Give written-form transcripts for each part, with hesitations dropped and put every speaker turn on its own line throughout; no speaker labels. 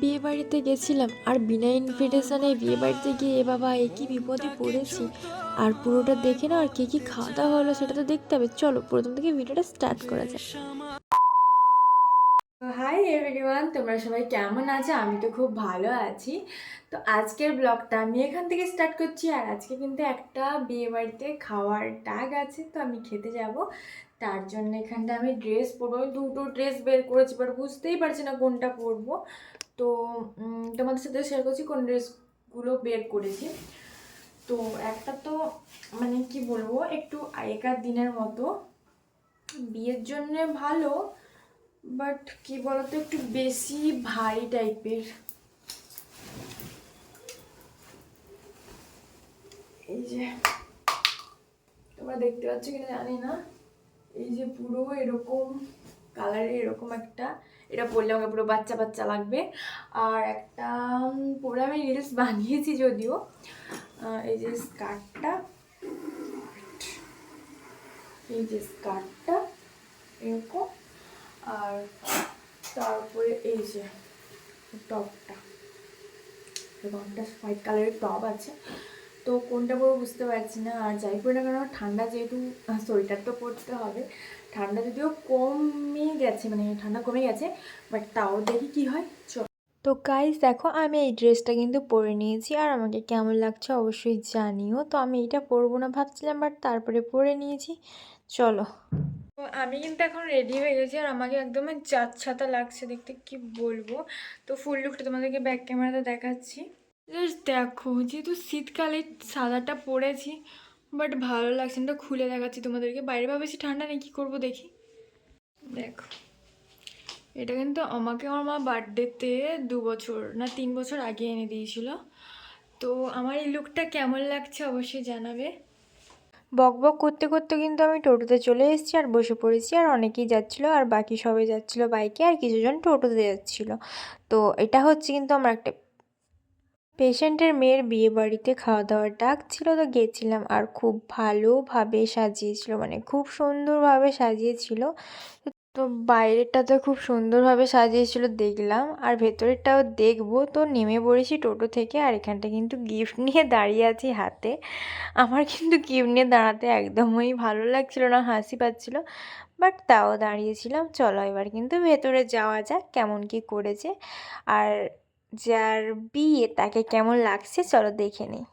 বিয়ে বাড়িতে গেছিলাম আর বিনা ইনভিটেশনে বিয়ে বাড়িতে গিয়ে এ বাবা একই বিপদে পড়েছি। আর পুরোটা দেখে না আর কি কি খাওয়া দাওয়া হলো সেটা তো দেখতে হবে। চলো প্রথম থেকে ভিডিওটা স্টার্ট করা যায়। হাই এভরিওয়ান, তোমরা সবাই কেমন আছো? আমি তো খুব ভালো আছি। তো আজকের ব্লগটা আমি এখান থেকে স্টার্ট করছি। আর আজকে কিন্তু একটা বিয়ে বাড়িতে খাওয়ার ডাক আছে, তো আমি খেতে যাব। তার জন্য এখানটা আমি ড্রেস পরবো। আমি দুটো ড্রেস বের করেছি, বাট বুঝতেই পারছি না কোনটা পরবো। তো তোমাদের সাথে শেয়ার করছি কোন ড্রেসগুলো বের করেছি। তো একটা তো মানে কি বলবো, একটু আগেকার দিনের মতো, বিয়ের জন্য ভালো, বাট কি বলতো একটু বেশি ভারী টাইপের। এই যে তোমরা দেখতে পাচ্ছ কিনা জানি না, এই যে পুরো এরকম কালারের এরকম একটা, এটা পরলে আমাকে পুরো বাচ্চা বাচ্চা লাগবে। আর একটা পরে আমি রিলস বানিয়েছি যদিও। এই যে স্কার্টটা, এরকম। আর তারপরে এই যে টপটা, এরকমটা হোয়াইট কালারের টপ আছে। তো কোনটা পরবো বুঝতে পারছি না। আর যাই পরে না কেন ঠান্ডা যেহেতু, সোয়েটার তো পরতে হবে। ঠান্ডা যদিও কমে গেছে, মানে ঠান্ডা কমে গেছে, বাট তাও দেখি কি হয়। তো গাইস দেখো, আমি এই ড্রেসটা কিন্তু পরে নিয়েছি আর আমাকে কেমন লাগছে অবশ্যই জানিও। তো আমি এটা পরবো না ভাবছিলাম, বাট তারপরে পরে নিয়েছি। চলো, তো আমি কিন্তু এখন রেডি হয়ে গেছি আর আমাকে একদমই যাচ্ছাতা লাগছে দেখতে, কি বলবো। তো ফুল লুকটা তোমাদেরকে ব্যাক ক্যামেরাতে দেখাচ্ছি। জাস্ট দেখো, যেহেতু শীতকালে সাদাটা পরেছি, বাট ভালো লাগছে না। তো খুলে দেখাচ্ছি তোমাদেরকে। বাইরে বা বেশি ঠান্ডা নেই, কী করবো দেখি। দেখো, এটা কিন্তু আমাকে আমার মা বার্থডেতে 2 বছর না 3 বছর আগে এনে দিয়েছিল। তো আমার এই লুকটা কেমন লাগছে অবশ্যই জানাবে। বক বক করতে করতে কিন্তু আমি টোটোতে চলে এসেছি আর বসে পড়েছি। আর অনেকেই যাচ্ছিলো আর বাকি সবাই যাচ্ছিলো বাইকে, আর কিছুজন টোটোতে যাচ্ছিলো। তো এটা হচ্ছে কিন্তু আমার একটা পেশেন্টের মেয়ের বিয়ে বাড়িতে খাওয়া দাওয়ার ডাক ছিল, তো গেছিলাম। আর খুব ভালোভাবে সাজিয়েছিল, মানে খুব সুন্দরভাবে সাজিয়েছিল। তো বাইরেটা তো খুব সুন্দরভাবে সাজিয়েছিল দেখলাম, আর ভেতরেরটাও দেখবো। তো নেমে পড়েছি টোটো থেকে, আর এখানটা কিন্তু গিফট নিয়ে দাঁড়িয়ে আছি হাতে। আমার কিন্তু গিফট নিয়ে দাঁড়াতে একদমই ভালো লাগছিল না, হাসি পাচ্ছিল, বাট তাও দাঁড়িয়েছিলাম। চলো এবার কিন্তু ভেতরে যাওয়া যাক কেমন কি করেছে, আর যার বিয়ে তাকে কেমন লাগছে চলো দেখে নিই।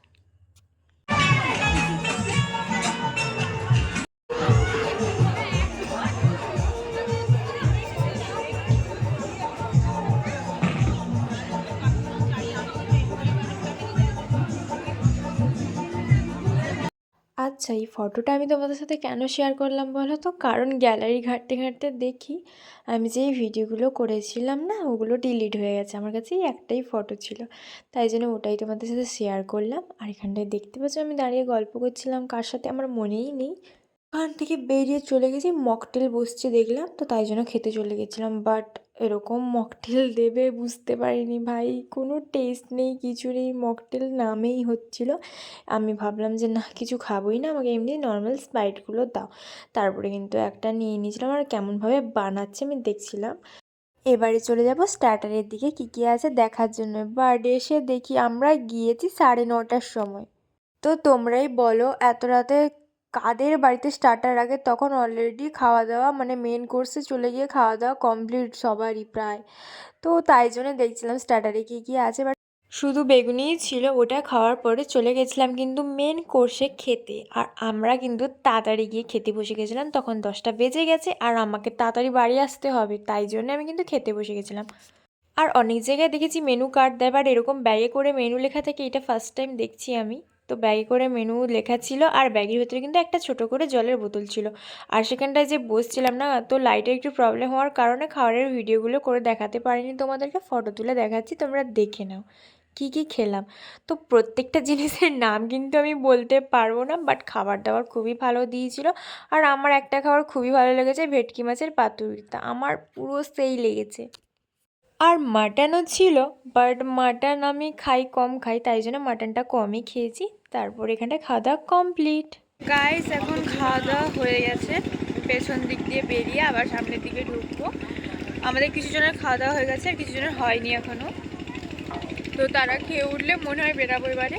আচ্ছা, এই ফটোটা আমি তোমাদের সাথে কেন শেয়ার করলাম বলো তো? কারণ গ্যালারি ঘাঁটতে ঘাঁটতে দেখি আমি যেই ভিডিওগুলো করেছিলাম না, ওগুলো ডিলিট হয়ে গেছে। আমার কাছে এই একটাই ফটো ছিল, তাই জন্য ওটাই তোমাদের সাথে শেয়ার করলাম। আর এখানটায় দেখতে পাচ্ছ আমি দাঁড়িয়ে গল্প করছিলাম কার সাথে আমার মনেই নেই। ওখান থেকে বেরিয়ে চলে গেছি, মকটেল বসছে দেখলাম, তো তাই জন্য খেতে চলে গেছিলাম। বাট এরকম মকটেল দেবে বুঝতে পারিনি ভাই, কোনো টেস্ট নেই, কিছু নেই, মকটেল নামেই হচ্ছিল। আমি ভাবলাম যে না, কিছু খাবোই না, আমাকে এমনি নর্মাল স্প্রাইটগুলো দাও। তারপরে কিন্তু একটা নিয়ে নিয়েছিলাম, আর কেমনভাবে বানাচ্ছে আমি দেখছিলাম। এবারে চলে যাব স্টার্টারের দিকে, কী কী আছে দেখার জন্য। বাট এসে দেখি আমরা গিয়েছি 9:30টার সময়। তো তোমরাই বলো এত রাতে কাদের বাড়িতে স্টার্টার আগে? তখন অলরেডি খাওয়া দাওয়া মানে মেন কোর্সে চলে গিয়ে খাওয়া দাওয়া কমপ্লিট সবারই প্রায়। তো তাই জন্য দেখছিলাম স্টার্টারে কী কী আছে, বাট শুধু বেগুনিই ছিল। ওটা খাওয়ার পরে চলে গেছিলাম কিন্তু মেন কোর্সে খেতে। আর আমরা কিন্তু তাড়াতাড়ি গিয়ে খেতে বসে গেছিলাম, তখন 10টা বেজে গেছে আর আমাকে তাড়াতাড়ি বাড়ি আসতে হবে, তাই জন্য আমি কিন্তু খেতে বসে গেছিলাম। আর অনেক জায়গায় দেখেছি মেনু কার্ড দেয়, বাট এরকম ব্যাগে করে মেনু লেখা থাকে এটা ফার্স্ট টাইম দেখছি আমি। তো ব্যাগে করে মেনু লেখা ছিল, আর ব্যাগের ভেতরে কিন্তু একটা ছোট করে জলের বোতল ছিল। আর সেখানটায় যে বসছিলাম না, তো লাইটের একটু প্রবলেম হওয়ার কারণে খাবারের ভিডিওগুলো করে দেখাতে পারিনি তোমাদেরকে, ফটো তুলে দেখাচ্ছি, তোমরা দেখে নাও কী কী খেলাম। তো প্রত্যেকটা জিনিসের নাম কিন্তু আমি বলতে পারবো না, বাট খাবার দাবার খুবই ভালো দিয়েছিল। আর আমার একটা খাবার খুবই ভালো লেগেছে, ভেটকি মাছের পাতুরিটা আমার পুরো সেই লেগেছে। আর মাটনও ছিল, বাট মাটন আমি কম খাই, তাই জন্য মাটনটা কমই খেয়েছি। তারপর এখানটা খাওয়া দাওয়া কমপ্লিট। গাইস এখন খাওয়া দাওয়া হয়ে গেছে, পেছন দিক দিয়ে বেরিয়ে আবার সামনের দিকে ঢুকবো। আমাদের কিছু জনের খাওয়া দাওয়া হয়ে গেছে আর কিছু জনের হয়নি এখনও। তো তারা খেয়ে উঠলে মনে হয় বেরাবো এবারে।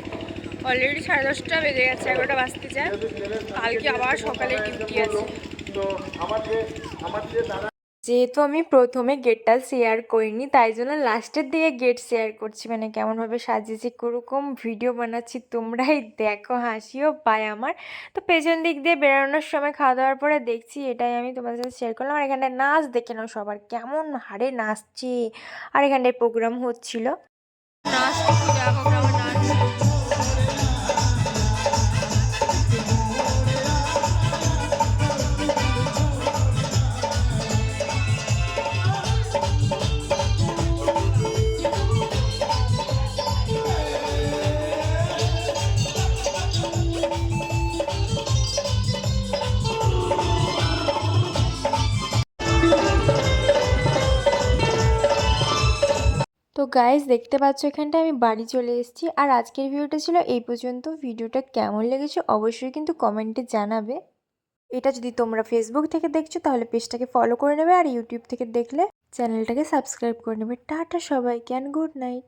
অলরেডি 10:30 বেজে গেছে, 11টা বাজতে যায়। কালকে আবার সকালে ডিউটি আছে। যেহেতু আমি প্রথমে গেটটা শেয়ার করিনি, তাই জন্য লাস্টের দিকে গেট শেয়ার করছি, মানে কেমনভাবে সাজিয়েছি, কোরকম ভিডিও বানাচ্ছি তোমরাই দেখো, হাসিও পায় আমার। তো পেছন দিক দিয়ে বেরোনোর সময় খাওয়া দাওয়ার পরে দেখছি, এটাই আমি তোমাদের সাথে শেয়ার করলাম। আর এখানটায় নাচ দেখে নাও, সবার কেমন হারে নাচছে। আর এখানটায় প্রোগ্রাম হচ্ছিল, নাচ দেখো কেমন নাচ। তো গাইস দেখতে পাচ্ছ এখানটা আমি বাড়ি চলে এসেছি। আর আজকের ভিডিওটা ছিল এই পর্যন্ত। ভিডিওটা কেমন লেগেছে অবশ্যই কিন্তু কমেন্টে জানাবে। এটা যদি তোমরা ফেসবুক থেকে দেখছো তাহলে পেজটাকে ফলো করে নেবে, আর ইউটিউব থেকে দেখলে চ্যানেলটাকে সাবস্ক্রাইব করে নেবে। টাটা সবাইকে, অ্যান্ড গুড নাইট।